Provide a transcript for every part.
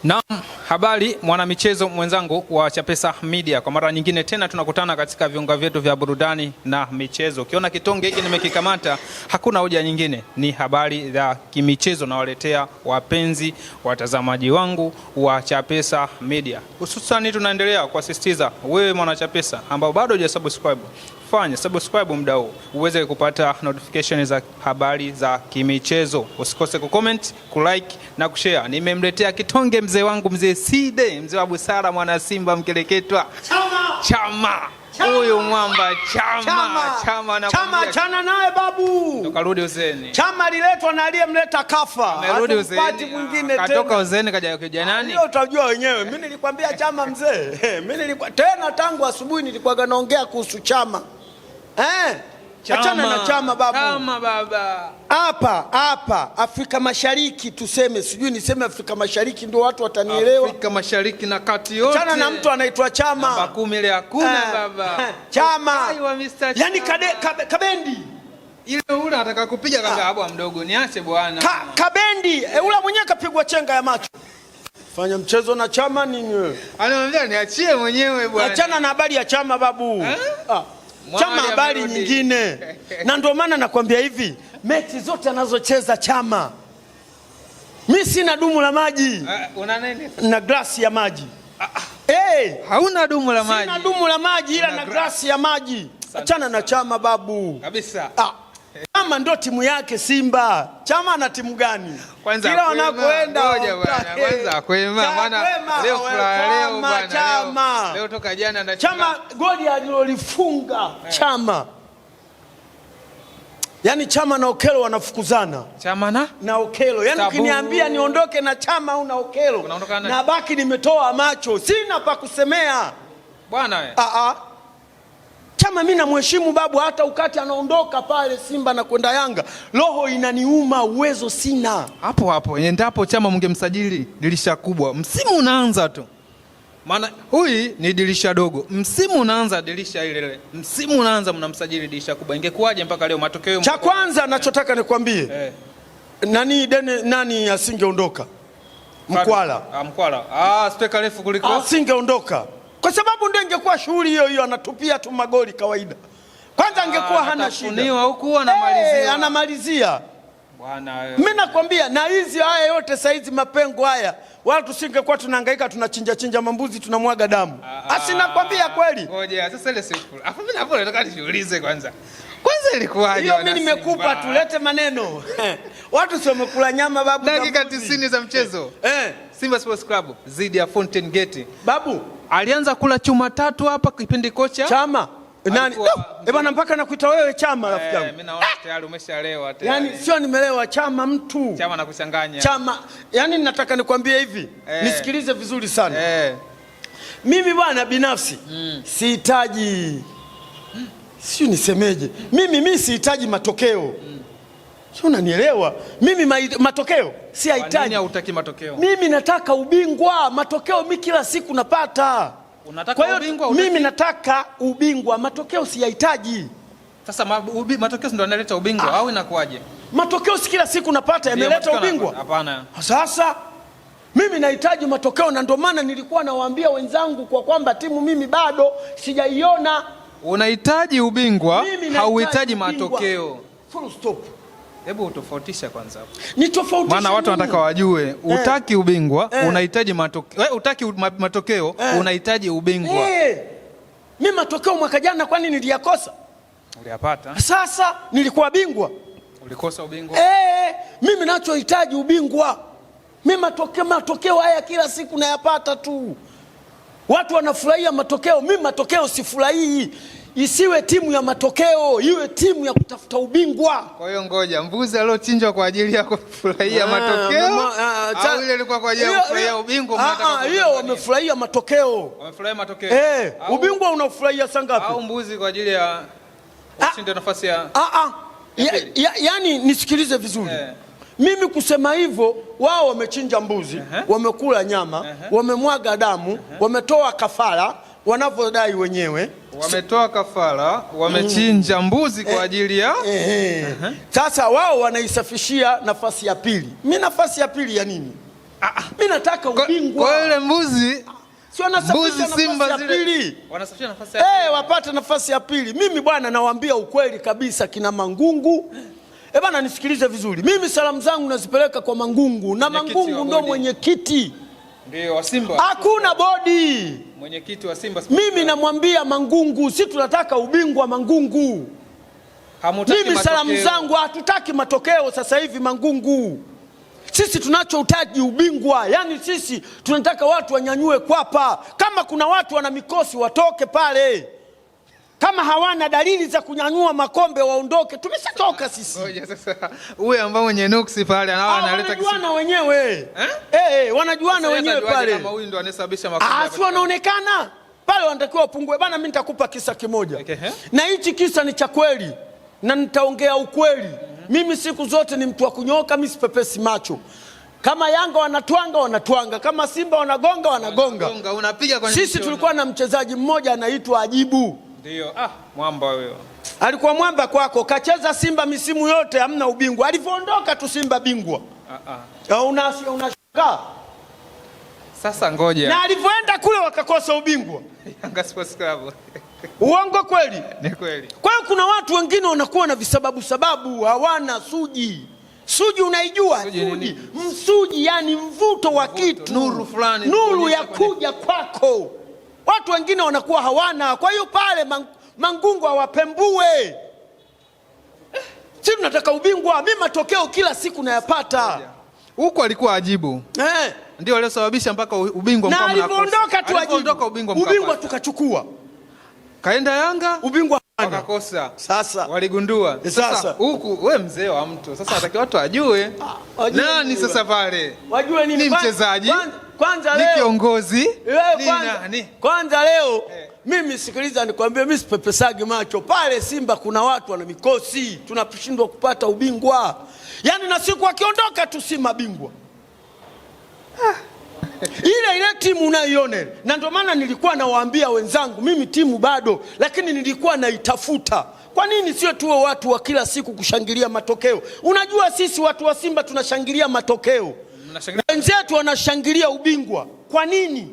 Na habari mwanamichezo mwenzangu wa Chapesa Media, kwa mara nyingine tena tunakutana katika viunga vyetu vya burudani na michezo. Ukiona kitonge hiki nimekikamata, hakuna hoja nyingine, ni habari za kimichezo na waletea wapenzi watazamaji wangu wa Chapesa Media. Hususani tunaendelea kuasisitiza wewe mwana Chapesa ambao bado hujasubscribe, fanya subscribe muda huu uweze kupata notification za habari za kimichezo. Usikose kucomment, kulike na kushare. Nimemletea kitonge mzee wangu, mzee Side, mzee wa busara, mwana Simba mkeleketwa. Chama. Huyu mwamba Chama Chama chana naye babu. Tukarudi uzeni. Chama liletwa na aliyemleta kafa. Amerudi uzeni. Mwingine katoka uzeni kaja nani? Leo utajua wenyewe. Mimi nilikwambia Chama mzee. Mimi nilikuwa tena tangu asubuhi nilikuwa naongea kuhusu Chama. Achana na Chama babu. Chama baba. Hapa Afrika Mashariki tuseme, sijui niseme Afrika Mashariki ndio watu watanielewa. Afrika Mashariki na kati yote. Achana na mtu anaitwa Chama. Namba 10 ile hakuna baba. Chama. Yaani Kabendi. Ile ule anataka kupiga kama abwa mdogo, niache bwana. Kabendi, ule mwenyewe kapigwa chenga ya macho. Fanya mchezo na Chama nini wewe? Anamwambia niachie mwenyewe bwana. Achana na habari ya Chama babu. Chama habari nyingine. Na ndio maana nakwambia hivi, mechi zote anazocheza Chama, mimi sina dumu la maji. Una nini? Na glasi ya maji. Hauna dumu la maji? Sina dumu la maji ila na glasi ya maji. Achana na Chama babu. Kabisa. Chama ndo timu yake Simba. Chama ana timu gani? Kwanza kila wanakoenda kwanza kwema maana leo leo bwana. Chama. Leo toka jana na Chama goli alilolifunga Chama. Yaani Chama na Okelo wanafukuzana. Chama na Okelo. Yaani ukiniambia niondoke na Chama au na Okelo, na baki nimetoa macho. Sina pa kusemea. Bwana wewe. Chama mimi namheshimu babu, hata ukati anaondoka pale Simba na kwenda Yanga, roho inaniuma, uwezo sina. Hapo endapo Chama mngemsajili dirisha kubwa, msimu unaanza tu. Maana huyu ni dirisha dogo. Msimu unaanza dirisha ile. Msimu unaanza mnamsajili dirisha kubwa. Ingekuwaje mpaka leo matokeo? Cha kwanza nachotaka nikwambie. Nani asingeondoka? Mkwala. Mkwala. Steka refu kuliko. Asingeondoka. Kwa sababu ndio ingekuwa shughuli hiyo anatupia tu magoli kawaida. Kwanza angekuwa hana shida. Atafuniwa huku anamalizia. Anamalizia. Bwana wewe. Mimi nakwambia na hizi haya yote saizi mapengo haya, wala tusingekuwa tunahangaika tunachinja mambuzi tunamwaga damu. Asinakwambia kweli. Ngoja sasa ile siku. Afu mimi hapo nataka niulize kwanza. Kwanza ilikuwaje? Hiyo mimi nimekupa tulete maneno. Watu sio wamekula nyama babu. Dakika 90 za mchezo. Simba Sports Club zidi ya Fountain Gate. Babu alianza kula chuma 3 hapa kipindi kocha Chama. Nani? Bwana mpaka nakuita wewe Chama rafiki yangu. Mimi naona tayari umeshalewa tayari. Yaani sio nimelewa, Chama mtu. Chama nakuchanganya. Chama, yaani nataka nikwambie hivi, nisikilize vizuri sana. Mimi bwana binafsi sihitaji sio nisemeje. Mimi sihitaji matokeo. Sio unanielewa? Mimi matokeo si hahitaji. Kwa nini hutaki matokeo? Mimi nataka ubingwa. Matokeo mimi kila siku napata. Unataka ubingwa? Mimi nataka ubingwa, matokeo sihitaji. Sasa matokeo ndio yanaleta ubingwa au inakuwaje? Matokeo si kila siku napata yameleta ubingwa? Hapana. Sasa mimi nahitaji matokeo, na ndio maana nilikuwa nawaambia wenzangu kwa kwamba timu mimi bado sijaiona. Unahitaji ubingwa, hauhitaji matokeo. Full stop. Hebu utofautisha kwanza hapo. Nitofautisha. Maana watu wanataka wajue, utaki ubingwa, unahitaji matokeo. Utaki matokeo, unahitaji ubingwa. Mimi matokeo mwaka jana kwani niliyakosa? Uliyapata. Sasa nilikuwa bingwa. Ulikosa ubingwa? Mimi ninachohitaji ubingwa. Mimi matokeo haya kila siku nayapata tu. Watu wanafurahia matokeo, mimi matokeo sifurahii. Isiwe timu ya matokeo, iwe timu ya kutafuta ubingwa. Kwa hiyo ngoja, mbuzi aliyochinjwa kwa ajili ya kufurahia matokeo au ile ilikuwa kwa ajili ya kufurahia ubingwa? Hiyo wamefurahia matokeo. Wamefurahia matokeo. Ubingwa unafurahia saa ngapi? Au mbuzi kwa ajili ya kushinda nafasi ya yaani nisikilize vizuri. Mimi kusema hivyo, wao wamechinja mbuzi, wamekula nyama, wamemwaga damu, wametoa kafara wanavyodai wenyewe. Wametoa kafara, wamechinja mbuzi kwa ajili ya Sasa wao wanaisafishia nafasi ya pili. Mimi nafasi ya pili ya nini? Mimi nataka ubingwa. Kwa ile mbuzi si wanasafisha nafasi ya pili. Wanasafisha nafasi ya pili. Wapate nafasi ya pili. Mimi bwana nawaambia ukweli kabisa kina Mangungu. Bwana nisikilize vizuri. Mimi salamu zangu nazipeleka kwa Mangungu na Mangungu ndo mwenyekiti. Ndio wa Simba. Hakuna bodi. Mwenyekiti wa Simba. Mimi namwambia Mangungu, si tunataka ubingwa Mangungu. Mimi salamu zangu hatutaki matokeo sasa hivi Mangungu. Sisi tunachohitaji ubingwa. Yaani sisi tunataka watu wanyanyue kwapa. Kama kuna watu wana mikosi watoke pale. Kama hawana dalili za kunyanyua makombe waondoke. Tumeshatoka sisi. Ngoja sasa huyu ambao mwenye nuksi pale analeta wanajuana wenyewe. Wanajuana wenyewe pale. Kama huyu ndo anasababisha makombe. Si wanaonekana. Pale wanatakiwa wapungue. Bana mimi nitakupa kisa kimoja. Na hichi kisa ni cha kweli. Na nitaongea ukweli. Mimi siku zote ni mtu wa kunyoka, mimi sipepesi macho. Kama Yanga wanatwanga, kama Simba wanagonga. Unapiga kwenye sisi tulikuwa na mchezaji mmoja anaitwa Ajibu. Ndio, mwamba huyo. Alikuwa mwamba kwako, kacheza Simba misimu yote hamna ubingwa. Alipoondoka tu Simba bingwa. Unashangaa. Sasa ngoja. Na alipoenda kule wakakosa ubingwa. Yanga Sports Club. Uongo kweli? Ni kweli. Kwa hiyo kuna watu wengine wanakuwa na visababu hawana suji. Suji unaijua? Suji. Msuji yani mvuto wa kitu. Nuru fulani. Nuru ya kuja kwako. Watu wengine wanakuwa hawana. Kwa hiyo pale Mangungu hawapembue. Sisi tunataka ubingwa. Mimi matokeo kila siku nayapata. Huko alikuwa Ajibu. Ndio aliyosababisha mpaka ubingwa mkao mnakosa. Na alipoondoka tu Ajibu. Ubingwa tukachukua. Kaenda Yanga ubingwa wakakosa. Sasa waligundua. Sasa huku wewe mzee wa mtu. Sasa nataka watu wajue nani sasa pale. Wajue nini? Ni mchezaji. Kwanza leo. Ni kiongozi. Kwanza leo. Mimi sikiliza nikwambie, mimi sipepesagi macho. Pale Simba kuna watu wana mikosi. Tunashindwa kupata ubingwa. Yaani na siku akiondoka tu si mabingwa. Ile timu unaione. Na ndio maana nilikuwa nawaambia wenzangu, mimi timu bado, lakini nilikuwa naitafuta. Kwa nini sio tuwe watu wa kila siku kushangilia matokeo? Unajua sisi watu wa Simba tunashangilia matokeo. Wenzetu wanashangilia ubingwa. Kwa nini?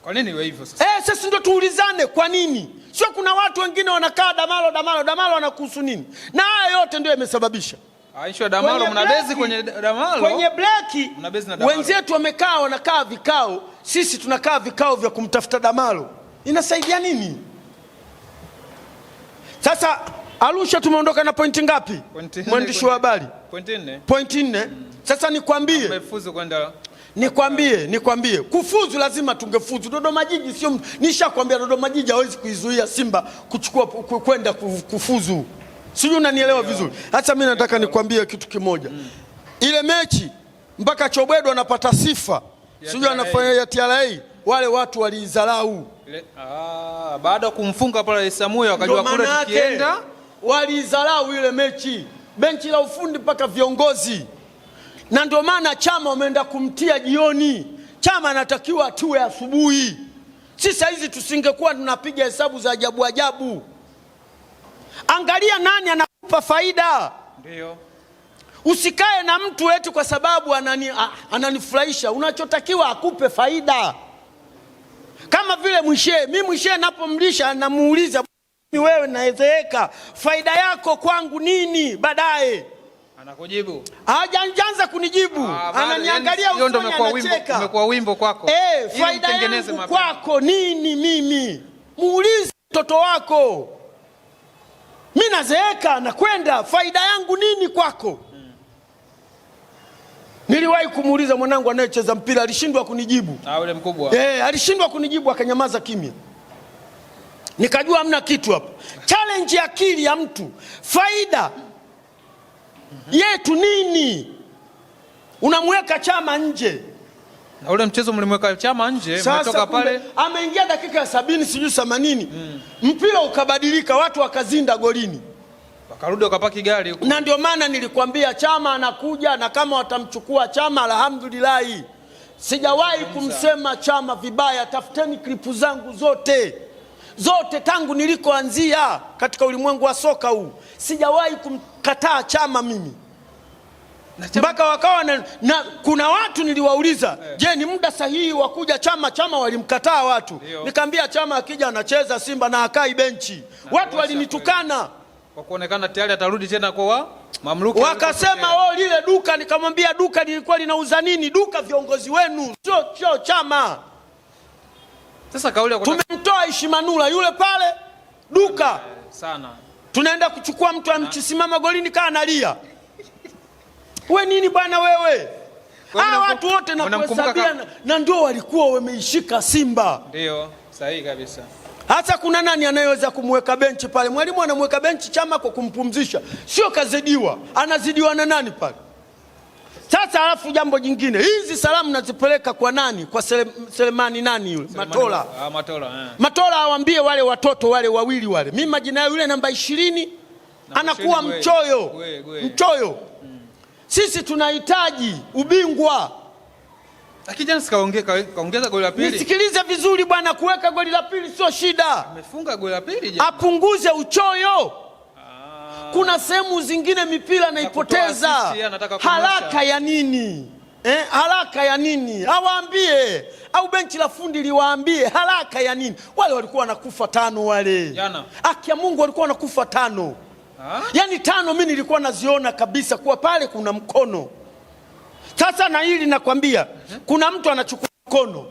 Kwa nini iwe hivyo sasa? Sasa ndio tuulizane kwa nini? Sio kuna watu wengine wanakaa damalo wanakuhusu nini? Na haya yote ndio yamesababisha. Aisha damalo mnabezi kwenye damalo. Kwenye bleki wenzetu wanakaa vikao, sisi tunakaa vikao vya kumtafuta damalo. Inasaidia nini? Sasa Arusha tumeondoka na pointi ngapi? Mwandishi wa habari. Pointi 4. Sasa nikwambie. Umefuzu kwenda. Nikwambie. Kufuzu lazima tungefuzu. Dodoma Jiji sio, nishakwambia Dodoma Jiji hawezi kuizuia Simba kuchukua kwenda kufuzu. Sijui unanielewa vizuri. Hata mimi nataka nikwambie kitu kimoja. Ile mechi mpaka Chobwedo anapata sifa. Sijui anafanya ya TRA, wale watu waliizalau. Baada kumfunga pale Samuel wakajua kule tukienda waliizalau ile mechi. Benchi la ufundi mpaka viongozi. Na ndio maana Chama wameenda kumtia jioni. Chama anatakiwa tuwe asubuhi. Sisi hizi tusingekuwa tunapiga hesabu za ajabu. Angalia nani anakupa faida. Ndio. Usikae na mtu eti kwa sababu ananifurahisha. Unachotakiwa akupe faida. Kama vile Mwishe napomlisha namuuliza, wewe naezeeka, faida yako kwangu nini baadaye? Anakujibu. Hajaanza kunijibu. Ananiangalia usoni anacheka. Umekuwa wimbo kwako. Faida yangu kwako nini mimi? Muulize mtoto wako. Mimi nazeeka na kwenda, faida yangu nini kwako? Niliwahi kumuuliza mwanangu anayecheza mpira, alishindwa kunijibu. Yule mkubwa. Alishindwa kunijibu, akanyamaza kimya. Nikajua hamna kitu hapo. Challenge akili ya mtu. Faida yetu nini? Unamweka Chama nje. Na ule mchezo mlimweka Chama nje, umetoka pale. Ameingia dakika ya 70 sijui 80. Mpira ukabadilika, watu wakazinda golini. Wakarudi wakapaki gari huko. Na ndio maana nilikwambia Chama anakuja, na kama watamchukua Chama alhamdulillah. Sijawahi kumsema Chama vibaya. Tafuteni klipu zangu zote tangu nilikoanzia katika ulimwengu wa soka huu. Sijawahi kumkataa Chama mimi. mpaka wakawa na kuna watu niliwauliza, je, ni muda sahihi wa kuja Chama? Chama walimkataa watu. Nikamwambia Chama akija anacheza Simba na akai benchi. Watu walinitukana kwa kuonekana tayari atarudi tena kwa mamluki. Wakasema lile duka. Nikamwambia duka lilikuwa linauza nini? Duka viongozi wenu, sio Chama. Sasa kauli tumemtoa Ishimanula yule pale duka sana. Tunaenda kuchukua mtu amchisimama golini kaa analia. We nini bwana wewe? Watu wote na kuhesabia na ndio walikuwa wameishika Simba. Ndio, sahihi kabisa. Hata kuna nani anayeweza kumweka benchi pale? Mwalimu anamweka benchi Chama kwa kumpumzisha. Sio kazidiwa. Anazidiwa na nani pale? Sasa alafu jambo jingine. Hizi salamu nazipeleka kwa nani? Kwa Selemani nani yule? Matola. Matola awambie wale watoto wale wawili wale. Mimi majina yao yule namba 20 anakuwa mchoyo. Mchoyo. Sisi tunahitaji ubingwa. Lakini jana kaongeza goli la pili. Nisikilize vizuri bwana, kuweka goli la pili sio shida. Amefunga goli la pili jana. Apunguze uchoyo. Kuna sehemu zingine mipira naipoteza. Haraka ya nini? Haraka ya nini? Awaambie. Au benchi la fundi liwaambie haraka ya nini? Wale walikuwa wanakufa 5 wale. Jana. Haki ya Mungu walikuwa wanakufa 5. Yaani 5 mimi nilikuwa naziona kabisa kuwa pale kuna mkono. Sasa na hili nakwambia, kuna mtu anachukua mkono.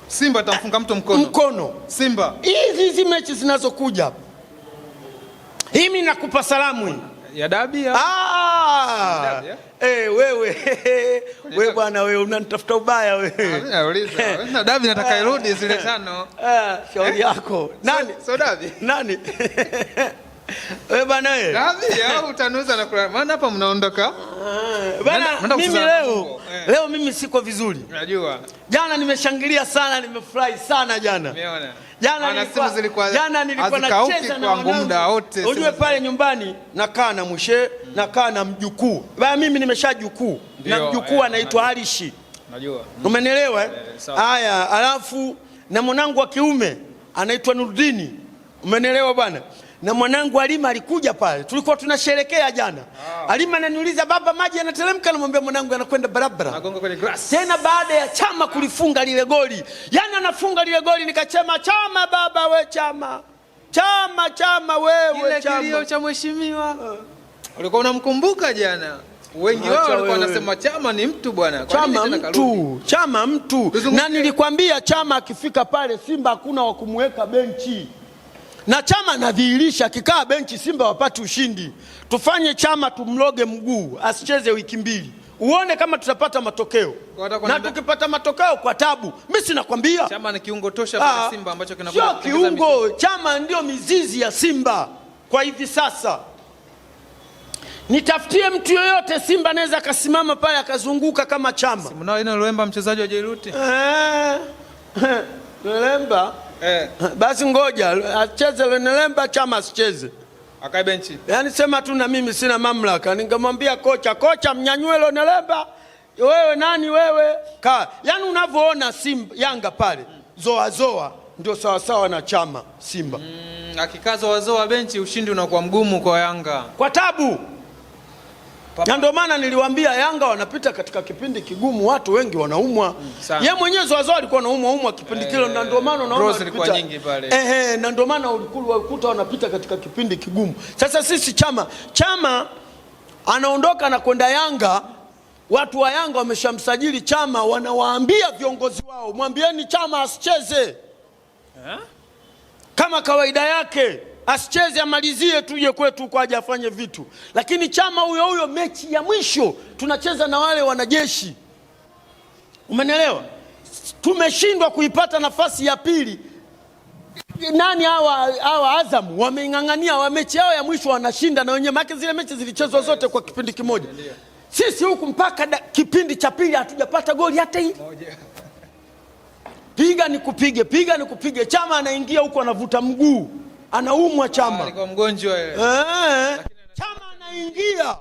Simba atamfunga mtu mkono. Simba. Hizi mechi zinazokuja. Mimi nakupa salamu hii. Ya dabi ya? Wewe bwana wewe unanitafuta ubaya wewe. Nauliza. Na dabi nataka irudi zile 5. Shauri yako. Nani? So dabi. Nani? Wewe bwana wewe. Dabi au utanuza na kula. Maana hapa mnaondoka. Bwana mimi leo mimi siko vizuri. Unajua. Jana nimeshangilia sana, nimefurahi sana jana. Umeona? Jana nilikuwa nacheza na muda wote. Unajua pale nyumbani nakaa na mshe, nakaa na mjukuu. Baya mimi nimeshajukuu. Na mjukuu anaitwa Alishi. Najua. Umenielewa? Haya, alafu na mwanangu wa kiume anaitwa Nurdini. Umenielewa bwana? Na mwanangu Alima alikuja pale. Tulikuwa tunasherekea jana. Alima ananiuliza, baba maji yanateremka? Namwambia mwanangu yanakwenda barabara. Nagonga kwenye grass. Tena baada ya Chama kulifunga lile goli. Yaani anafunga lile goli nikachema Chama baba we Chama. Chama wewe Chama. Kilio cha mheshimiwa. Ulikuwa unamkumbuka jana. Wengi wao walikuwa wanasema Chama ni mtu bwana. Chama mtu. Na nilikwambia Chama akifika pale Simba hakuna wa kumweka benchi. Na Chama anadhihirisha akikaa benchi Simba wapate ushindi. Tufanye Chama tumloge mguu asicheze wiki 2. Uone kama tutapata matokeo. Na tukipata matokeo kwa tabu. Mimi sinakwambia Chama ni kiungo tosha kwa Simba ambacho kinakuwa. Sio kiungo, Chama ndio mizizi ya Simba kwa hivi sasa. Nitafutie mtu yoyote Simba anaweza akasimama pale akazunguka kama Chama. Mnao ina Luemba mchezaji wa Jairuti. Luemba. Basi ngoja acheze Luemba, Chama asicheze. Akae benchi. Yaani sema tu na mimi sina mamlaka. Ningemwambia kocha mnyanyue Luemba. Wewe nani wewe? Yaani unavyoona Simba Yanga pale. Zoa ndio sawa na Chama Simba. Akikaza zoa benchi ushindi unakuwa mgumu kwa Yanga. Kwa tabu. Na ndio maana niliwaambia Yanga wanapita katika kipindi kigumu, watu wengi wanaumwa. Yeye mwenyewe Zoazo alikuwa anaumwa kipindi kile, na ndio maana unaona walikuwa nyingi pale. Na ndio maana ulikuta wanapita katika kipindi kigumu. Sasa sisi Chama anaondoka na kwenda Yanga, watu wa Yanga wameshamsajili Chama, wanawaambia viongozi wao, mwambieni Chama asicheze. Kama kawaida yake. Asicheze amalizie tuje kwetu kwa aje afanye vitu. Lakini Chama huyo mechi ya mwisho tunacheza na wale wanajeshi. Umenielewa? Tumeshindwa kuipata nafasi ya pili. Nani hawa Azam wameng'ang'ania wa mechi yao ya mwisho wanashinda na wenyewe, maana zile mechi zilichezwa zote kwa kipindi kimoja. Sisi huku mpaka kipindi cha pili hatujapata goli hata hii. Piga nikupige. Chama anaingia huko anavuta mguu. Anaumwa Chama. Alikuwa mgonjwa yeye. Chama anaingia.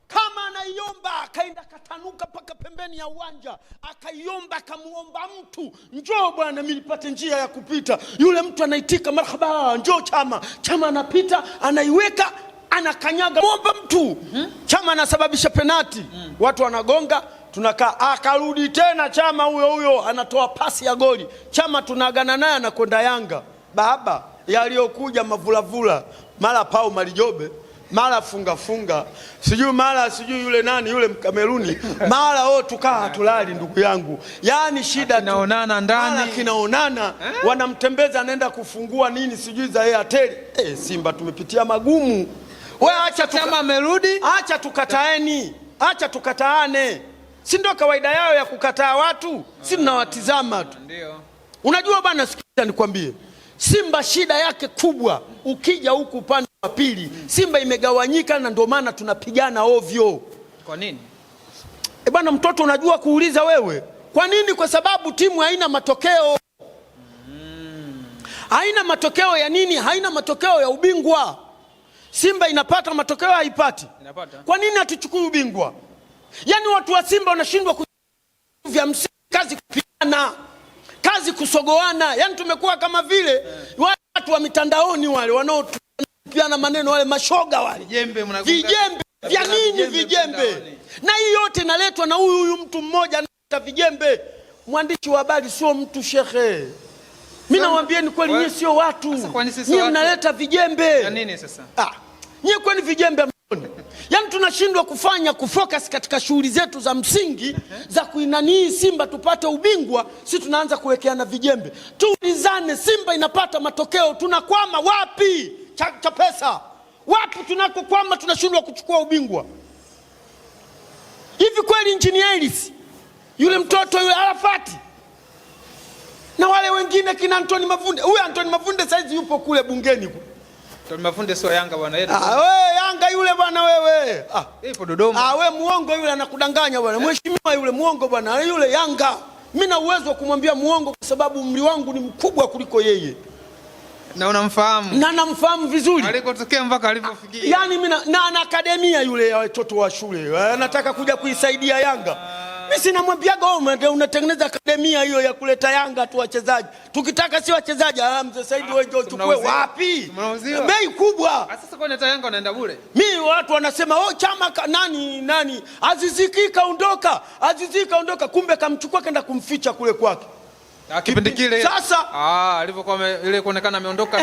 Kama anaiomba akaenda katanuka paka pembeni ya uwanja, akaiomba akamuomba mtu, njoo bwana mimi nipate njia ya kupita. Yule mtu anaitika marhaba, njoo Chama. Chama anapita, anaiweka, anakanyaga mwomba mtu. Chama anasababisha penati, watu wanagonga, tunakaa. Akarudi tena Chama huyo anatoa pasi ya goli, Chama tunaagana naye, anakwenda Yanga. Baba yaliyokuja mavulavula, mara Pau Malijobe, mara funga sijui yule nani yule Mkameruni, mara tukaa hatulali ndugu yangu. Yani shida kinaonana ndani, kinaonana wanamtembeza anaenda kufungua nini sijui za Airtel. Simba tumepitia magumu. Wewe acha Chama amerudi, acha tukataeni, acha tukataane. Si ndio kawaida yao ya kukataa watu? Si tunawatizama tu. Ndio. Unajua bana, sikiza nikwambie, Simba shida yake kubwa, ukija huku upande wa pili, Simba imegawanyika, na ndio maana tunapigana ovyo. Kwa nini? Bana mtoto, unajua kuuliza wewe kwa nini? Kwa sababu timu haina matokeo. Haina matokeo ya nini? Haina matokeo ya ubingwa. Simba inapata matokeo, haipati? Inapata. Kwa nini hatuchukui ubingwa? Yani watu wa Simba wanashindwa vya msingi, kazi kupigana, kazi kusogoana. Yani tumekuwa kama vile watu wa mitandaoni wale wanaotupiana maneno, wale mashoga wale, vijembe vya nini vijembe. Na hii yote inaletwa na huyu mtu mmoja analeta vijembe. Mwandishi wa habari sio mtu shekhe. Mimi nawaambieni kweli, nyinyi sio watu. Nyinyi mnaleta vijembe. Ya nini sasa? Nyinyi kwani vijembe mbona? Yaani tunashindwa kufocus katika shughuli zetu za msingi za kuinanii Simba tupate ubingwa, si tunaanza kuwekeana vijembe. Tuulizane, Simba inapata matokeo, tunakwama wapi? Cha pesa. Wapi tunakokwama tunashindwa kuchukua ubingwa? Hivi kweli Engineer Ellis, yule mtoto yule Arafati, na wale wengine kina Anthony Mavunde. Huyu Anthony Mavunde saizi yupo kule bungeni kule. Anthony Mavunde sio Yanga bwana yeye. Wewe Yanga yule bwana wewe. Ipo Dodoma. Wewe muongo yule, anakudanganya bwana. Mheshimiwa yule muongo bwana. Yule Yanga. Mimi na uwezo wa kumwambia muongo kwa sababu umri wangu ni mkubwa kuliko yeye. Na unamfahamu? Na namfahamu vizuri. Alikotokea mpaka alipofikia. Yaani mimi na akademia yule ya watoto wa shule. Anataka kuja kuisaidia Yanga. Mimi sinamwambiaga wewe unatengeneza akademia hiyo ya kuleta Yanga tu wachezaji. Tukitaka si wachezaji, mzee Saidi wewe ndio uchukue wapi? Bei kubwa. Sasa kwa neta Yanga unaenda bure. Mimi watu wanasema Chama nani Aziziki kaondoka. Aziziki kaondoka, kumbe kamchukua kaenda kumficha kule kwake. Kipindi kile sasa alivyokuwa ile kuonekana ameondoka,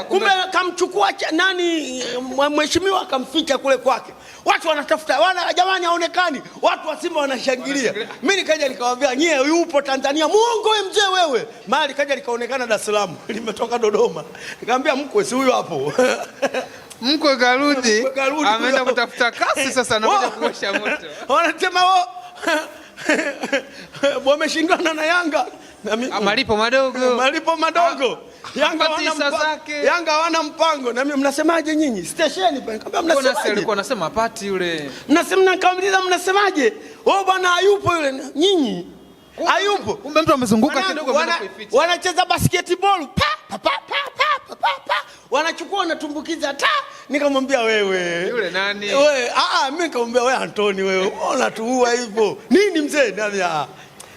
kumbe kamchukua nani mheshimiwa akamficha kule kwake. Watu wanatafuta jamani haonekani, watu wa Simba wanashangilia. Mimi nikaja nikamwambia nyie yupo Tanzania, muongo wewe mzee wewe. Mali kaja likaonekana Dar es Salaam, limetoka Dodoma. Nikamwambia mkwe si huyu hapo. Mkwe karudi, ameenda kutafuta kasi sasa, anakuja kuosha moto. Wanasema wameshindana na Yanga. Malipo madogo. Yanga hawana mpango. Na mimi mnasemaje nyinyi? Stesheni pale. Nikamwambia mnasemaje? Alikuwa anasema pati yule. Nikamwambia mnasemaje? Bwana hayupo yule. Nyinyi hayupo. Kumbe mtu amezunguka kidogo ameenda kuificha. Wanacheza basketball. Wanachukua wanatumbukiza Nikamwambia wewe. Yule nani? Wewe mimi nikamwambia wewe Antoni wewe. Unatuua hivyo. Nini mzee?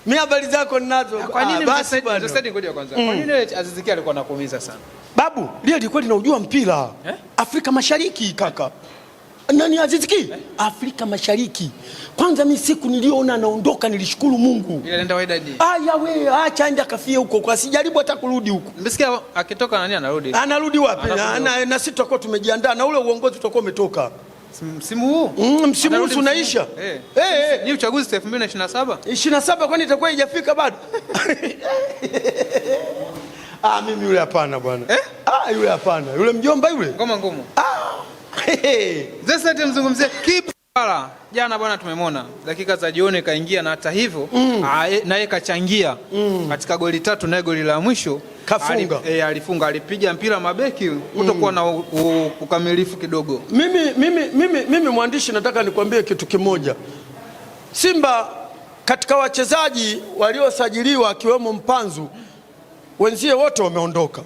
Mimi habari zako ninazo. Kwa nini basi ngoja kwanza. Kwa nini Aziziki alikuwa anakuumiza sana? Babu, lile lilikuwa linaujua mpira. Afrika Mashariki kaka. Nani Aziziki? Afrika Mashariki. Kwanza mimi siku niliona anaondoka nilishukuru Mungu. Ile nenda Wydad. Wewe acha aende akafie huko kwa sijaribu hata kurudi huko. Mmesikia akitoka nani anarudi? Anarudi wapi? Na sisi tutakuwa tumejiandaa na ule uongozi tutakuwa umetoka. Msimu huu? Msimu huu unaisha. Ni uchaguzi 2027? 27 kwani itakuwa haijafika bado? Mimi yule hapana bwana. Yule hapana. Yule mjomba yule. Ngoma ngumu. Sasa tumzungumzie Kibala. Jana bwana tumemwona dakika za jioni kaingia, na hata hivyo naye kachangia katika goli 3, naye goli la mwisho kafunga. Alifunga, alipiga mpira mabeki kutokuwa na ukamilifu kidogo. Mimi mwandishi nataka nikwambie kitu kimoja. Simba katika wachezaji waliosajiliwa akiwemo Mpanzu, wenzie wote wameondoka.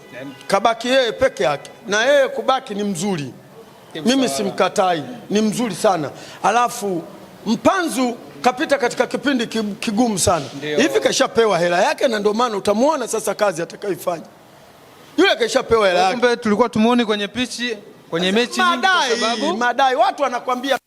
Kabaki yeye peke yake, na yeye kubaki ni mzuri. Mimi simkatai, ni mzuri sana. Alafu Mpanzu kapita katika kipindi kigumu sana. Hivi kashapewa hela yake, na ndio maana utamwona sasa kazi atakayoifanya. Yule kashapewa hela yake. Kumbe tulikuwa tumuoni kwenye pichi, kwenye mechi nyingi kwa sababu madai watu wanakwambia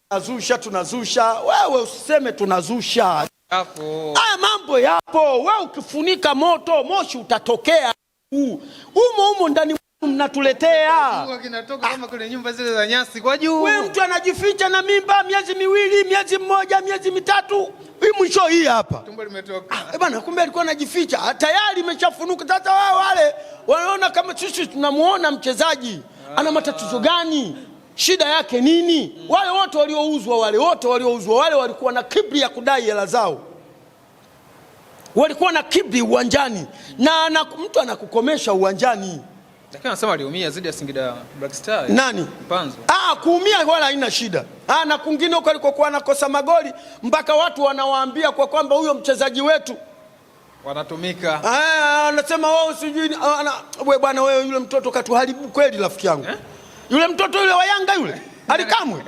tunazusha. Wewe usiseme tunazusha. Haya mambo yapo. Wewe ukifunika moto, moshi utatokea. Umo ndani mnatuletea. Kinatoka kama kule nyumba zile za nyasi kwa juu. Wewe mtu anajificha na mimba miezi 2, miezi 1, miezi 3. Hii mwisho hii hapa. Tumbo limetoka. Bwana kumbe alikuwa anajificha. Tayari imeshafunuka. Sasa wale wanaona kama sisi tunamuona mchezaji ana matatizo gani? Shida yake nini? Wale wote waliouzwa wale walikuwa na kiburi ya kudai hela zao. Walikuwa na kiburi uwanjani na mtu anakukomesha uwanjani. Lakini anasema aliumia zidi ya Singida Black Stars. Nani? Mpanzo. Kuumia wala haina shida. Na kwingine huko alikokuwa anakosa magoli mpaka watu wanawaambia kwa kwamba huyo mchezaji wetu wanatumika. Anasema wao sijui wewe bwana wewe yule mtoto katuharibu kweli rafiki yangu. Yule mtoto yule wa Yanga yule Alikamwe.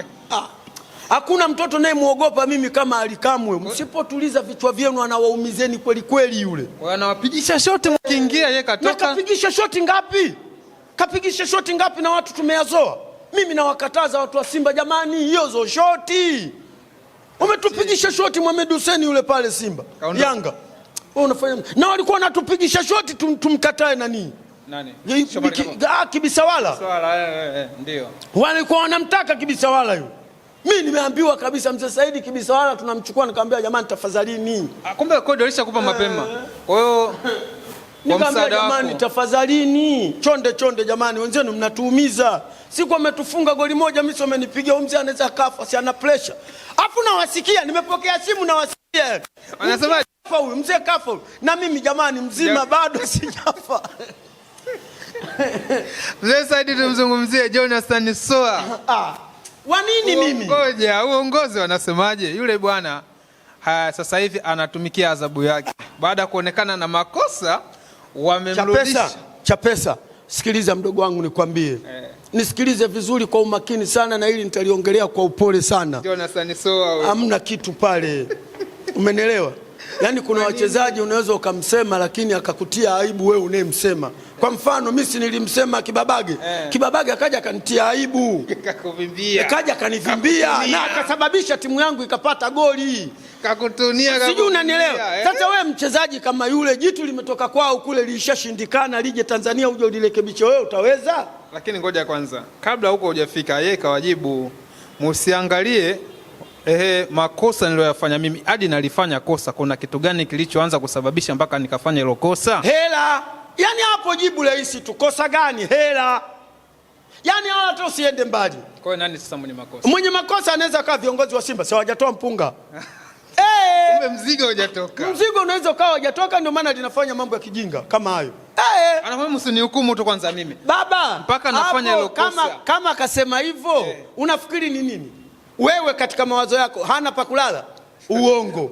Hakuna mtoto naye muogopa mimi kama Alikamwe. Msipotuliza vichwa vyenu anawaumizeni kweli yule. Wanawapigisha shoti mkiingia yeye katoka. Kapigisha shoti ngapi? Kapigisha shoti ngapi na watu tumeyazoa? Mimi nawakataza watu wa Simba jamani, hiyo zo shoti. Umetupigisha shoti Mohamed Hussein yule pale Simba. Yanga. Wewe unafanya na walikuwa wanatupigisha shoti tumkatae nani? Nani? Kibisawala. Ndio. Walikuwa wanamtaka Kibisawala yule. Mimi nimeambiwa kabisa mzee Saidi Kibisawala tunamchukua, nikamwambia jamani tafadhalini. Kumbe kodi alishakupa mapema. Kwa hiyo nikamwambia jamani tafadhalini, chonde jamani, wenzenu mnatuumiza. Siku ametufunga goli moja mimi amenipiga mzee anaweza kafa, si ana pressure. Afu nawasikia, nimepokea simu nawasikia. Anasema huyu mzee kafa. Na mimi jamani mzima bado sijafa. Mzee Saidi tumzungumzie Jonathan Soa. Wa nini mimi? Ngoja, uongozi wanasemaje? Yule bwana sasa hivi anatumikia adhabu yake. Baada ya kuonekana na makosa wamemrudisha. Chapesa, sikiliza mdogo wangu nikwambie. Nisikilize vizuri kwa umakini sana na hili nitaliongelea kwa upole sana. Jonathan Soa wewe. Hamna kitu pale. Umenielewa? Yaani kuna wachezaji unaweza ukamsema lakini akakutia aibu wewe unayemsema. Kwa mfano mimi si nilimsema Kibabage. Kibabage akaja akanitia aibu. Akakuvimbia. Akaja akanivimbia na akasababisha timu yangu ikapata goli. Kakutunia. Sijui unanielewa. Sasa wewe mchezaji kama yule jitu limetoka kwao kule lishashindikana lije Tanzania uje ulirekebishe wewe utaweza? Lakini ngoja kwanza. Kabla huko hujafika yeye kawajibu msiangalie makosa niliyoyafanya mimi hadi nalifanya kosa. Kuna kitu gani kilichoanza kusababisha mpaka nikafanya hilo kosa? Hela. Yaani hapo jibu rahisi tu. Kosa gani? Hela. Yaani hata usiende mbali. Kwa hiyo nani sasa mwenye makosa? Mwenye makosa anaweza kaa viongozi wa Simba, si hawajatoa mpunga. Kumbe mzigo hujatoka. Mzigo unaweza ukawa hujatoka, ndio maana linafanya mambo ya kijinga kama hayo. Anafahamu msinihukumu tu kwanza mimi. Baba, mpaka nafanya hilo kosa. Kama akasema hivyo, unafikiri ni nini? Wewe katika mawazo yako hana pa kulala? Uongo.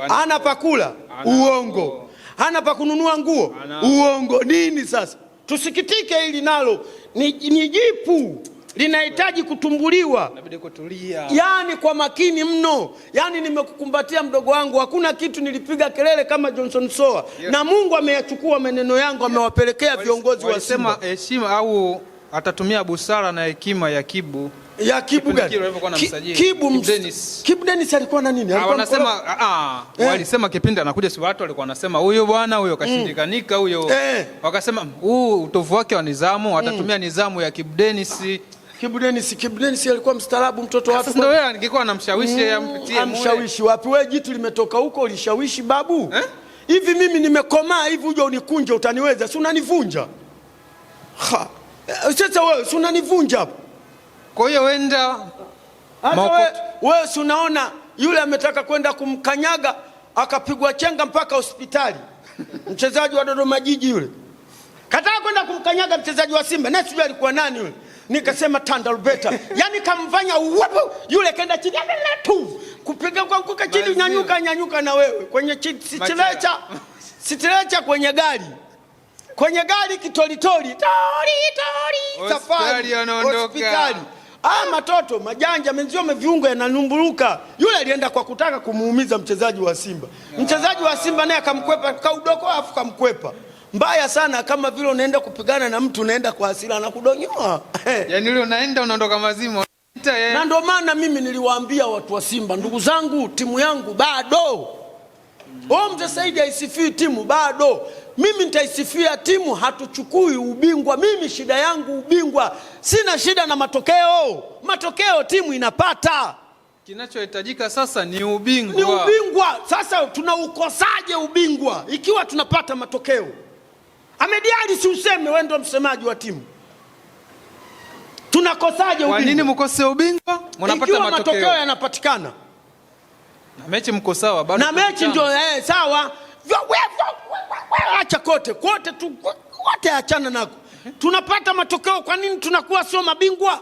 Hana pa kula? Uongo. Hana pa kununua nguo? Uongo. Nini sasa? Tusikitike hili nalo ni jipu linahitaji kutumbuliwa. Inabidi kutulia. Yaani kwa makini mno. Yaani nimekukumbatia mdogo wangu, hakuna kitu nilipiga kelele kama Johnson Soa. Na Mungu ameyachukua maneno yangu amewapelekea viongozi wa Simba. Walisema heshima au atatumia busara na hekima ya Kibu. Ya Kibu gani? Kibu Dennis alikuwa na nini? Wanasema walisema kipindi anakuja si watu walikuwa wanasema huyo bwana huyo kashindikanika huyo. Wakasema utovu wake wa nidhamu atatumia nidhamu ya Kibu Dennis. Kibu Dennis alikuwa mstaarabu mtoto watu. Sasa ndio yeye angekuwa anamshawishi ampitie. Amshawishi wapi? Wewe jitu limetoka huko ulishawishi babu? Hivi mimi nimekomaa hivi uje unikunje utaniweza? Si unanivunja? Sasa wewe si unanivunja hapo? Kwa hiyo wenda wewe si unaona yule ametaka kwenda kumkanyaga akapigwa chenga mpaka hospitali. Mchezaji wa Dodoma Jiji yule. Kataka kwenda kumkanyaga mchezaji wa Simba. Na sijui alikuwa nani yule. Nikasema Tandalbeta. Yaani kamfanya yule kaenda chini tu. Kupiga kwa kuka chini nyanyuka na wewe. Kwenye sitilecha kwenye gari. Kwenye gari kitolitori. Safari hospitali. Matoto majanja menzio viungo yananumburuka. Yule alienda kwa kutaka kumuumiza mchezaji wa Simba. Mchezaji wa Simba naye akamkwepa kaudoko afu kamkwepa. mbaya sana, kama vile unaenda kupigana na mtu, unaenda kwa hasira na kudonyoa. Yaani ile unaenda unaondoka mazima. Na ndio maana mimi niliwaambia watu wa Simba, ndugu zangu, timu yangu bado. Mzee Saidi haisifii timu bado. Mimi nitaisifia timu, hatuchukui ubingwa. Mimi shida yangu ubingwa. Sina shida na matokeo. Matokeo timu inapata. Kinachohitajika sasa ni ubingwa. Ni ubingwa. Sasa tunaukosaje ubingwa ikiwa tunapata matokeo? Ahmed Ally, si useme wewe ndio msemaji wa timu. Tunakosaje ubingwa? Kwa nini mkose ubingwa? Mnapata matokeo yanapatikana. Na mechi mko sawa bado. Na mechi ndio sawa. Acha kote tu, wote achana nako. Tunapata matokeo, kwa nini tunakuwa sio mabingwa?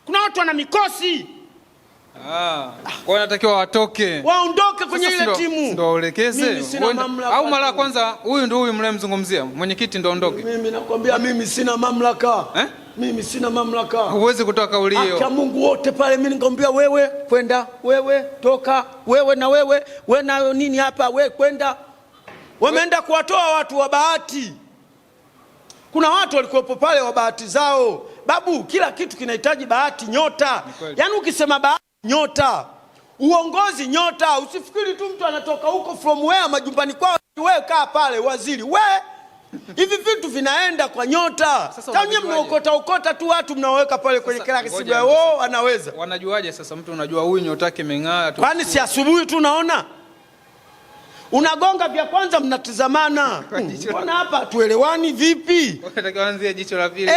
Kuna watu wana mikosi. Kwa wanatakiwa watoke. Waondoke kwenye ile timu. Ndio waelekeze. Au mara kwanza huyu ndio huyu mnayemzungumzia. Mwenyekiti ndio aondoke. Mimi nakwambia mimi sina mamlaka. Mimi sina mamlaka. Huwezi kutoa kauli hiyo. Acha Mungu wote pale, mimi nikamwambia wewe kwenda, wewe toka, wewe na wewe na nini hapa, wewe kwenda. Wameenda kuwatoa watu wa bahati. Kuna watu walikuwepo pale wa bahati zao. Babu, kila kitu kinahitaji bahati, nyota. Yaani ukisema bahati, nyota. Uongozi, nyota. Usifikiri tu mtu anatoka huko from where majumbani kwao, wewe kaa pale waziri. Hivi vitu vinaenda kwa nyota. Sasa mnaokota tu watu mnaoweka pale kwenye kila kisibu. Anaweza. Wanajuaje sasa mtu unajua huyu nyota yake imeng'aa tu? Kwani si asubuhi tu unaona? Unagonga vya kwanza mnatizamana. Mbona hapa tuelewani vipi? Unataka kuanzia jicho la pili.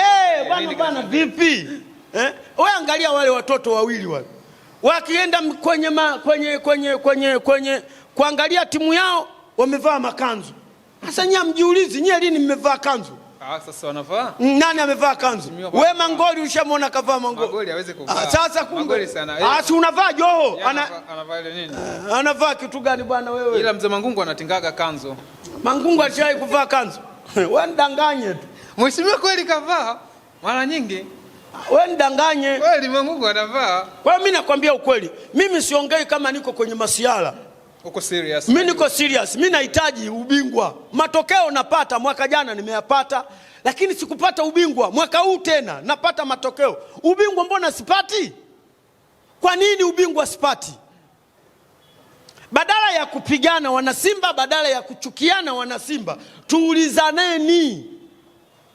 Bwana vipi? Wewe angalia wale watoto wawili wale. Wakienda kwenye kuangalia timu yao wamevaa makanzu. Sasa nyinyi mjiulize, nyinyi lini mmevaa kanzu? Sasa wanavaa. Nani amevaa kanzu? Wewe Mangoli ulishamuona kavaa Mangoli? Mangoli hawezi kuvaa. Sasa Mangoli sana. Si unavaa joho. Anavaa ile nini? Anavaa kitu gani bwana wewe? Ila mzee Mangungu anatingaga kanzu. Mangungu alishawahi kuvaa kanzu? Wewe ndanganye tu. Mheshimiwa kweli kavaa mara nyingi. Wewe ndanganye. Kweli Mangungu anavaa. Kwa hiyo mimi nakwambia ukweli. Mimi siongei kama niko kwenye masiala. Uko serious? Mimi niko serious. Mimi nahitaji ubingwa. Matokeo napata, mwaka jana nimeyapata, lakini sikupata ubingwa. Mwaka huu tena napata matokeo. Ubingwa mbona sipati? Kwa nini ubingwa sipati? Badala ya kupigana wana Simba, badala ya kuchukiana wana Simba, tuulizaneni.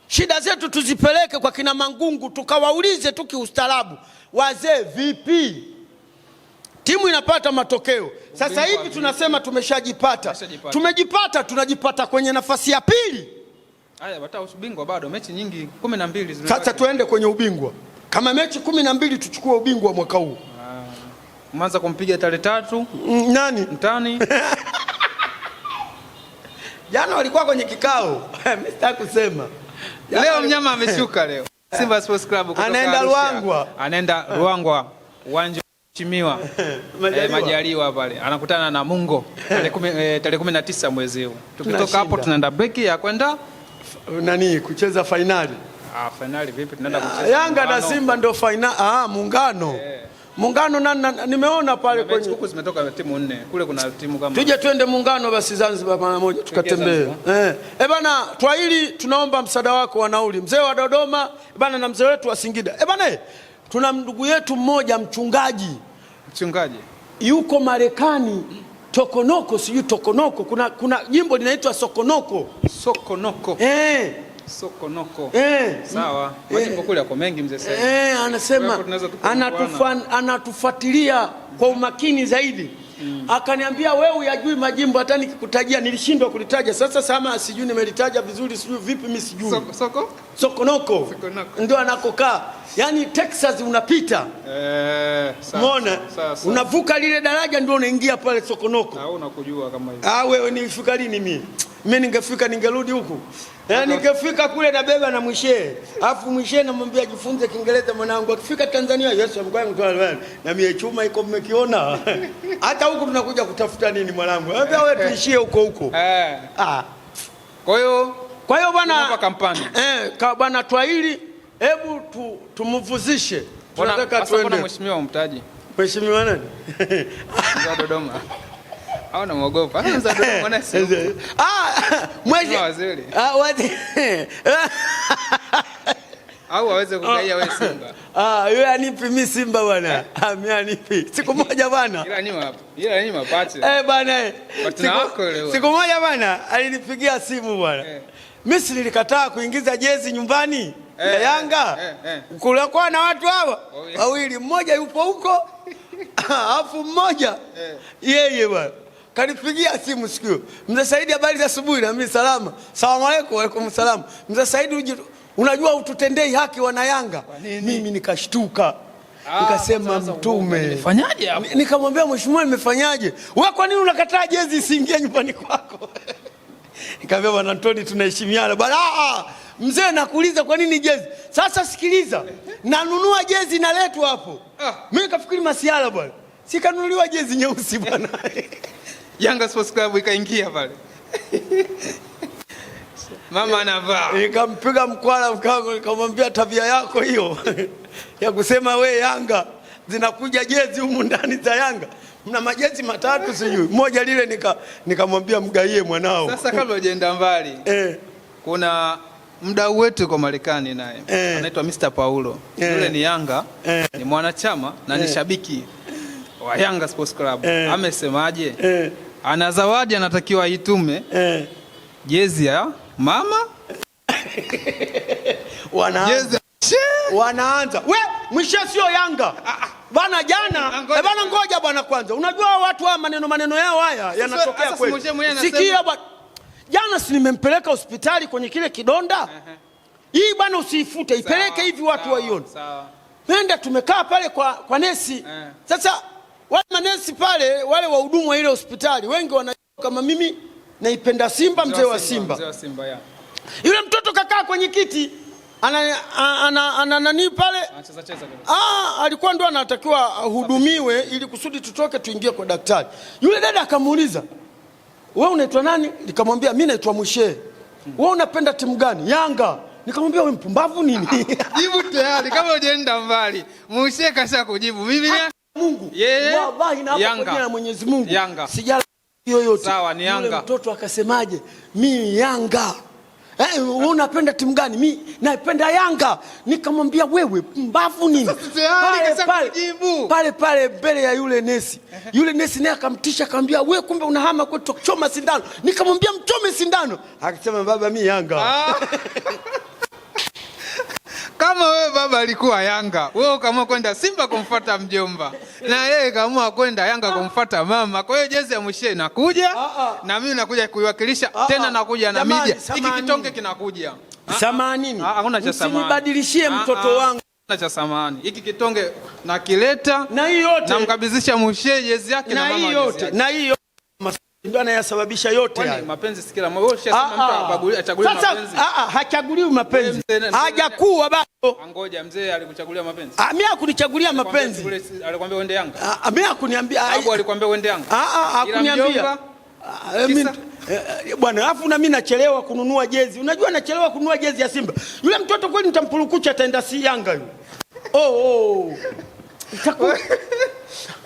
Shida zetu tuzipeleke kwa kina Mangungu, tukawaulize tu kiustaarabu. Wazee vipi? Timu inapata matokeo. Sasa hivi tunasema tumeshajipata. Tumejipata, tunajipata kwenye nafasi ya pili. Hata ubingwa bado mechi nyingi 12 zimebaki. Sasa tuende kwenye ubingwa. Kama mechi 12 tuchukue ubingwa mwaka huu. Mwanza kumpiga tarehe 3. Nani? Mtani. Jana walikuwa kwenye kikao. Mimi sitaki kusema. Leo mnyama ameshuka leo. Simba Sports Club kutoka anaenda Ruangwa. Anaenda Ruangwa. Uwanja Mheshimiwa Majaliwa pale. Anakutana na Mungo tarehe 19 mwezi huu. Tukitoka hapo tunaenda break ya kwenda kucheza finali. Finali vipi? Tunaenda kucheza Yanga na Simba ndio finali. Muungano. Muungano nimeona pale kwenye huko zimetoka timu 4. Kule kuna timu kama. Tuje twende Muungano basi Zanzibar mara moja tukatembee. Bana, Twahili tunaomba msaada wako wa nauli. Mzee wa Dodoma, bana, na mzee wetu wa Singida. Bana, tuna ndugu yetu mmoja mchungaji. Mchungaji yuko Marekani, Tokonoko, sijui Tokonoko. Kuna jimbo linaitwa Sokonoko. Sokonoko. Sokonoko. Sawa. Majimbo kule yako mengi mzee sasa. Anasema anatufuatilia kwa umakini zaidi. Akaniambia wewe uyajui majimbo, hata nikikutajia nilishindwa kulitaja. Sasa sama sijui nimelitaja vizuri, sijui vipi, mimi sijui. Sokonoko. Ndio anakokaa. Yaani Texas unapita. Umeona? Unavuka lile daraja ndio unaingia pale Sokonoko. Unakujua kama hivyo. Wewe nilifika lini mimi? Mimi ningefika ningerudi huku. Ningefika kule na beba na mwishe. Alafu mwishe namwambia ajifunze Kiingereza mwanangu. Akifika Tanzania, Yesu amkwangu na mie chuma iko mmekiona. Hata huku tunakuja kutafuta nini mwanangu? Wewe tuishie huko. Kwa hiyo bwana hapa kampani. Bwana Twahili, hebu tumvuzishe. Tunataka tuende. Mheshimiwa umtaji. Mheshimiwa nani? Dodoma. Hawana mwogopa. Sasa ndio mwana sio. Mweje. Au aweze kugaia wewe Simba. Yeye anipi mimi Simba bwana. Mimi anipi. Siku moja bwana. Ila ni mapacha. Bwana. Siku moja bwana alinipigia simu bwana. Mimi nilikataa kuingiza jezi nyumbani ya Yanga. Kulikuwa na watu hawa wawili, mmoja yupo huko alafu mmoja yeye bwana. Kanipigia simu siku hiyo. Mzee Saidi, habari za asubuhi? Na mimi salama. Salamu alaykum. Wa alaykum salaam. Mzee Saidi, unajua ututendei haki wana Yanga. Mimi nikashtuka. Nikasema Mtume, nimefanyaje hapo? Nikamwambia mheshimiwa, nimefanyaje? Wewe kwa nini unakataa jezi isiingie nyumbani kwako? Nikamwambia bwana Antoni, tunaheshimiana. Bwana mzee, nakuuliza kwa nini jezi? Sasa sikiliza. Nanunua jezi naletwa hapo. Mimi nikafikiri masiala bwana. Sikanunuliwa jezi nyeusi bwana. Yanga Sports Club ikaingia pale. Mama anavaa. Nikampiga mkwala mkango, nikamwambia tabia yako hiyo ya kusema we Yanga zinakuja jezi humu ndani za Yanga. Mna majezi matatu sijui. Moja lile nikamwambia mgaie mwanao. Sasa kabla hujaenda mbali. Kuna mdau wetu kwa Marekani naye. Anaitwa Mr. Paulo. Yule ni Yanga, ni mwanachama na ni shabiki wa Yanga Sports Club. Amesemaje? Ana zawadi anatakiwa aitume. Jezi ya mama. Wanaanza. We, mwisho sio Yanga. Bana jana, bana ngoja bwana kwanza. Unajua watu wa maneno yao haya yanatokea kweli. Sikia bwana. Jana si nimempeleka hospitali kwenye kile kidonda. Hii bwana usifute, ipeleke hivi watu waione. Sawa. Nenda tumekaa pale kwa nesi. Sasa wale manesi pale, wale wahudumu wa ile hospitali, wengi wanajua kama mimi naipenda Simba, mzee wa Simba. Mzee wa Simba ya. Yule mtoto kakaa kwenye kiti ana nani pale? Anacheza. Alikuwa ndo anatakiwa ahudumiwe ili kusudi tutoke tuingie kwa daktari. Yule dada akamuuliza, "Wewe unaitwa nani?" Nikamwambia, "Mimi naitwa Mushe." "Wewe unapenda timu gani?" "Yanga." Nikamwambia, "Wewe mpumbavu nini?" Jibu tayari kama hujaenda mbali. Mushe kasha kujibu. Mimi Mungu. Wallahi na hapo kwa jina la Mwenyezi Mungu. Sijala yoyote. Sawa, ni Yanga. Yule mtoto akasemaje? "Mimi Yanga." Wewe unapenda timu gani? Mimi napenda Yanga. Nikamwambia, "Wewe mbavu nini?" Pale mbele ya yule nesi. Yule nesi naye akamtisha akamwambia, "Wewe kumbe unahama kwetu kuchoma sindano." Nikamwambia, "Mchome sindano." Akasema, "Baba mimi Yanga." Kama wewe baba alikuwa Yanga, wewe ukaamua kwenda Simba kumfuata mjomba, na yeye kaamua kwenda Yanga kumfuata mama. Kwa hiyo jezi ya Mushe inakuja na mimi nakuja kuiwakilisha tena, nakuja na media. Hiki kitonge kinakuja. Samahani. Hakuna cha samahani. Msinibadilishie mtoto wangu. Hakuna cha samahani. Hiki kitonge nakileta na hii yote namkabidhisha Mushe jezi yake na mama yote. Na hii yote ndio anayasababisha yote haya. Mapenzi sikila wewe ushasema mtu achaguliwe mapenzi. Hachaguliwi mapenzi. Hajakuwa bado. Ngoja, mzee alikuchagulia mapenzi? Mimi hakunichagulia mapenzi. Alikwambia uende Yanga? Mimi hakuniambia. Babu alikwambia uende Yanga? Hakuniambia. Bwana, afu na mimi nachelewa kununua jezi. Unajua nachelewa kununua jezi ya Simba. Yule mtoto kweli nitampurukucha ataenda si Yanga yule.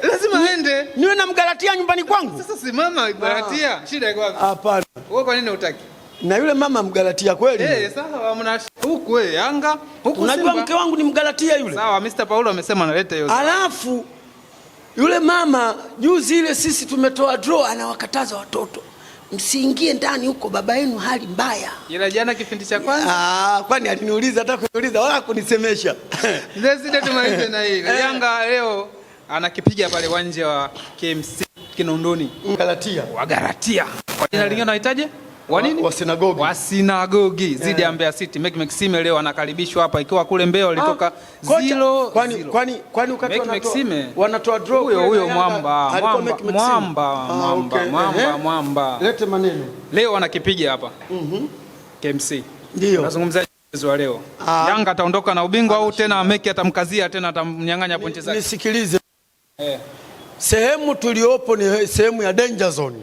Lazima aende. Niwe na Mgalatia nyumbani kwangu. Sasa si mama Mgalatia. Shida iko wapi? Hapana. Wewe kwa nini hutaki? Na yule mama Mgalatia kweli? Sawa, mna huku wewe Yanga, huku Simba. Unajua mke wangu ni Mgalatia yule. Sawa, Mr. Paulo amesema analeta hiyo. Alafu yule mama juzi ile sisi tumetoa draw, anawakataza watoto, "Msiingie ndani huko, baba yenu hali mbaya." Ila jana kipindi cha kwanza. Kwani aliniuliza hata kuniuliza wala kunisemesha. Ndio tumalize na hili. Yanga leo anakipiga pale uwanja wa KMC Kinondoni. Galatia. Kwa jina lingine unahitaji? Wa nini? Wa sinagogi zidi ya Mbeya City. Mek Maxime leo anakaribishwa hapa, ikiwa kule Mbeya walitoka 0. Kwani wakati wanatoa draw huyo mwamba. Lete maneno. Leo anakipiga hapa. KMC. Ndio. Nazungumzia mchezo wa leo. Yanga ataondoka na ubingwa au tena Meki atamkazia tena atamnyang'anya pointi zake? Nisikilize. Sehemu tuliopo ni sehemu ya danger zone.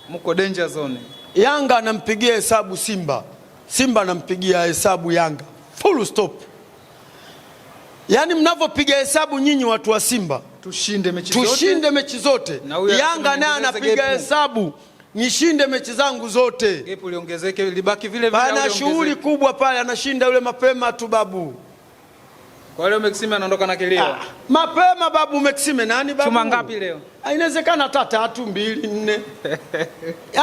Mko danger zone. Yanga anampigia hesabu Simba. Simba anampigia hesabu Yanga. Full stop. Yaani mnavyopiga hesabu nyinyi watu wa Simba, tushinde mechi zote. Yanga naye anapiga hesabu, nishinde mechi zangu zote. Gepu liongezeke, libaki vile vile. Bana shughuli kubwa pale, anashinda yule mapema tu babu. Kwa leo Maxime anaondoka na kilio. Mapema babu. Maxime nani babu? Chuma ngapi leo? Inawezekana 3, 2, 4.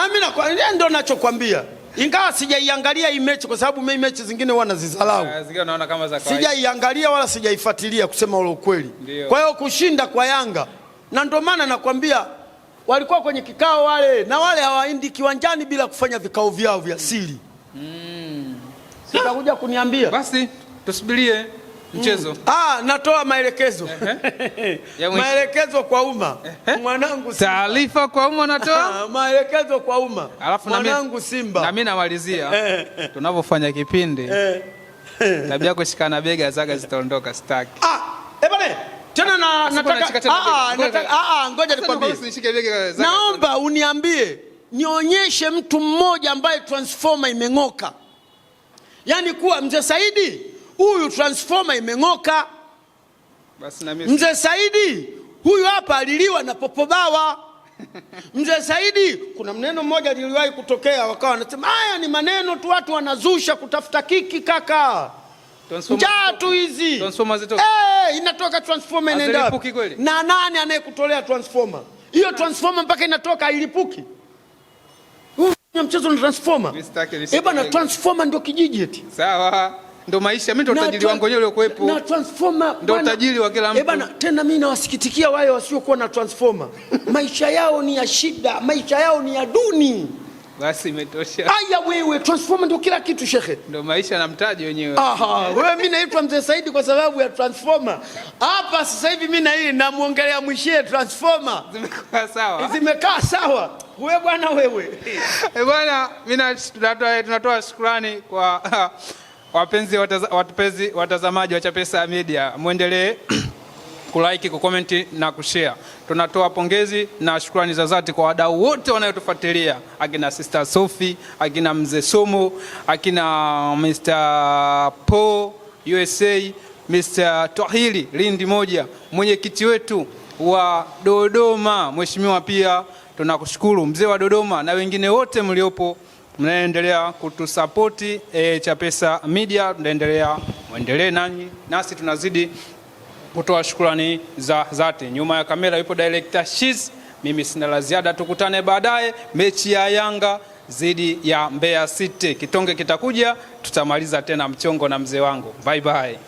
Mimi ndo nachokwambia. Ingawa sijaiangalia hii mechi kwa sababu mimi mechi zingine huwa nazizalau. Zingine naona kama za kawaida. Sijaiangalia wala sijaifuatilia kusema ule ukweli. Kwa hiyo kushinda kwa Yanga, na ndio maana nakwambia walikuwa kwenye kikao wale, na wale hawaendi kiwanjani bila kufanya vikao vyao vya siri. Sitakuja kuniambia. Basi tusubirie mchezo. Natoa maelekezo. Maelekezo kwa umma. Mwanangu Simba. Taarifa kwa umma natoa. Maelekezo kwa umma. Mwanangu Simba. Na mimi namalizia. Tunapofanya kipindi. Tabia kushikana bega zaga zitaondoka staki. Bale. Tena nataka ngoja nikwambie. Naomba uniambie, nionyeshe mtu mmoja ambaye transformer imeng'oka. Yaani kuwa Mzee Saidi huyu transformer imeng'oka. Basi na mimi Mzee Saidi huyu hapa aliliwa na popobawa. Mzee Saidi kuna mneno mmoja liliwahi kutokea, wakawa wanasema haya ni maneno tu, watu wanazusha kutafuta kiki kaka. Njaa tu hizi. Transformer zito. Inatoka transformer inaenda wapi? Na nani anayekutolea transformer? Hiyo transformer mpaka inatoka hailipuki. Mchezo na transformer. Bana transformer ndio kijiji eti. Sawa. Ndio maisha, mimi ndio utajiri wangu wenyewe uliokuepo. Na transformer ndio utajiri wa kila mtu. Bana tena mimi nawasikitikia wale wasiokuwa na transformer. Maisha yao ni ya shida, maisha yao ni ya duni. Basi imetosha. Aya wewe, transformer ndio kila kitu shekhe. Ndio maisha na mtaji wenyewe. Wewe mimi naitwa Mzee Saidi kwa sababu ya transformer. Hapa sasa hivi mimi namuongelea mwishie transformer. Zimekaa sawa. Zimekaa sawa. Wewe bwana wewe. Bwana mimi tunatoa shukrani kwa wapenzi watazamaji wa Chapesa Media. Muendelee kulike, kucomment na kushare. Tunatoa pongezi na shukrani za dhati kwa wadau wote wanaotufuatilia, akina Sister Sophie, akina Mzee Somo, akina Mr. Paul USA, Mr. Twahili Lindi moja, mwenyekiti wetu wa Dodoma, mheshimiwa pia tunakushukuru mzee wa Dodoma, na wengine wote mliopo mnaendelea kutusapoti Chapesa Media. Muendelee nasi tunazidi kutoa shukrani za dhati. Nyuma ya kamera yupo director Shiz. Mimi sina la ziada, tukutane baadaye. Mechi ya Yanga dhidi ya Mbeya City, kitonge kitakuja, tutamaliza tena mchongo na mzee wangu. Bye bye.